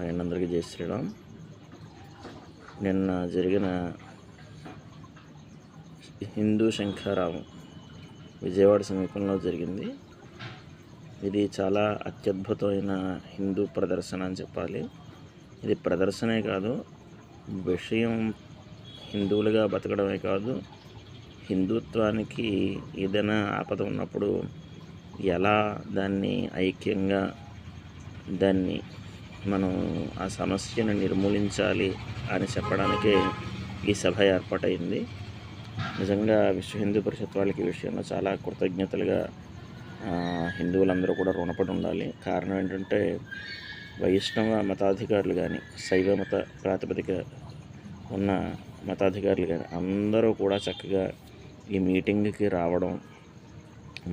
ఆయన అందరికీ జై శ్రీరామ్. నిన్న జరిగిన హిందూ శంఖారావం విజయవాడ సమీపంలో జరిగింది. ఇది చాలా అత్యద్భుతమైన హిందూ ప్రదర్శన అని చెప్పాలి. ఇది ప్రదర్శనే కాదు, విషయం హిందువులుగా బతకడమే కాదు, హిందుత్వానికి ఏదైనా ఆపద ఉన్నప్పుడు ఎలా దాన్ని ఐక్యంగా దాన్ని మనం ఆ సమస్యను నిర్మూలించాలి అని చెప్పడానికే ఈ సభ ఏర్పాటైంది. నిజంగా విశ్వ హిందూ పరిషత్ వాళ్ళకి ఈ విషయంలో చాలా కృతజ్ఞతలుగా హిందువులందరూ కూడా రుణపడి ఉండాలి. కారణం ఏంటంటే వైష్ణవ మతాధికారులు కానీ, శైవ మత ప్రాతిపదిక ఉన్న మతాధికారులు కానీ అందరూ కూడా చక్కగా ఈ మీటింగ్కి రావడం,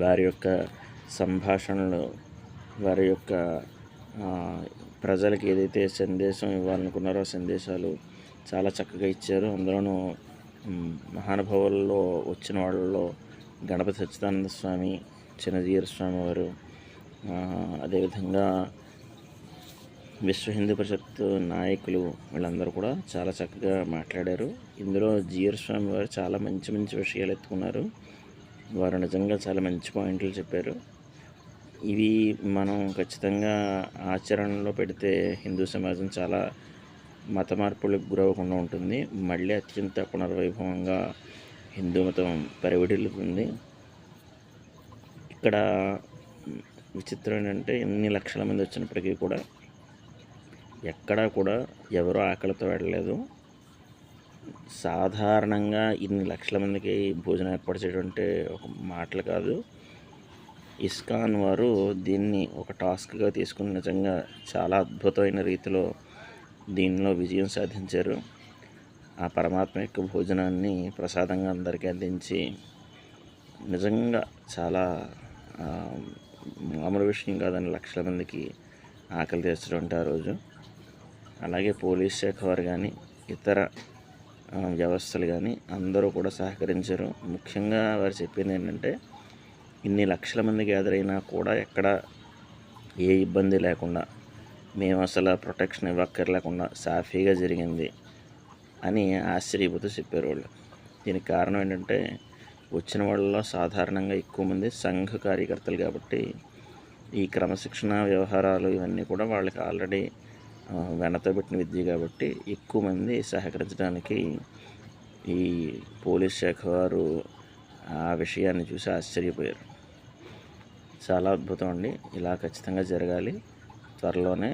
వారి యొక్క సంభాషణలు, వారి యొక్క ప్రజలకు ఏదైతే సందేశం ఇవ్వాలనుకున్నారో సందేశాలు చాలా చక్కగా ఇచ్చారు. అందులోనూ మహానుభావుల్లో వచ్చిన వాళ్ళలో గణపతి సచ్చిదానంద స్వామి, చిన్నజీయర్ స్వామి వారు, అదేవిధంగా విశ్వ హిందూ పరిషత్ నాయకులు వీళ్ళందరూ కూడా చాలా చక్కగా మాట్లాడారు. ఇందులో జీయర్ స్వామి వారు చాలా మంచి మంచి విషయాలు ఎత్తుకున్నారు. వారు నిజంగా చాలా మంచి పాయింట్లు చెప్పారు. ఇవి మనం ఖచ్చితంగా ఆచరణలో పెడితే హిందూ సమాజం చాలా మత మార్పులకు గురవకుండా ఉంటుంది. మళ్ళీ అత్యంత పునర్వైభవంగా హిందూ మతం పరివిడిల్లుతుంది. ఇక్కడ విచిత్రం ఏంటంటే ఎన్ని లక్షల మంది వచ్చినప్పటికీ కూడా ఎక్కడా కూడా ఎవరూ ఆకలితో వెళ్ళలేదు. సాధారణంగా ఇన్ని లక్షల మందికి భోజనం ఏర్పాటు చేయడం అంటే ఒక మాటలు కాదు. ఇస్కాన్ వారు దీన్ని ఒక టాస్క్గా తీసుకుని నిజంగా చాలా అద్భుతమైన రీతిలో దీనిలో విజయం సాధించారు. ఆ పరమాత్మ యొక్క భోజనాన్ని ప్రసాదంగా అందరికీ అందించి నిజంగా చాలా మామూలు విషయం కాదని లక్షల మందికి ఆకలి తీర్చడం అంటే ఆ రోజు. అలాగే పోలీస్ శాఖ వారు కానీ, ఇతర వ్యవస్థలు కానీ అందరూ కూడా సహకరించారు. ముఖ్యంగా వారు చెప్పింది ఏంటంటే ఇన్ని లక్షల మంది గ్యాదర్ అయినా కూడా ఎక్కడ ఏ ఇబ్బంది లేకుండా, మేము అసలు ప్రొటెక్షన్ ఇవ్వక్కర్లేకుండా సాఫీగా జరిగింది అని ఆశ్చర్యపోతూ చెప్పారు వాళ్ళు. దీనికి కారణం ఏంటంటే వచ్చిన వాళ్ళలో సాధారణంగా ఎక్కువ మంది సంఘ కార్యకర్తలు కాబట్టి ఈ క్రమశిక్షణ వ్యవహారాలు ఇవన్నీ కూడా వాళ్ళకి ఆల్రెడీ వెనతబెట్టిన విద్య కాబట్టి ఎక్కువ మంది సహకరించడానికి ఈ పోలీస్ శాఖ వారు ఆ విషయాన్ని చూసి ఆశ్చర్యపోయారు. చాలా అద్భుతం అండి. ఇలా ఖచ్చితంగా జరగాలి త్వరలోనే.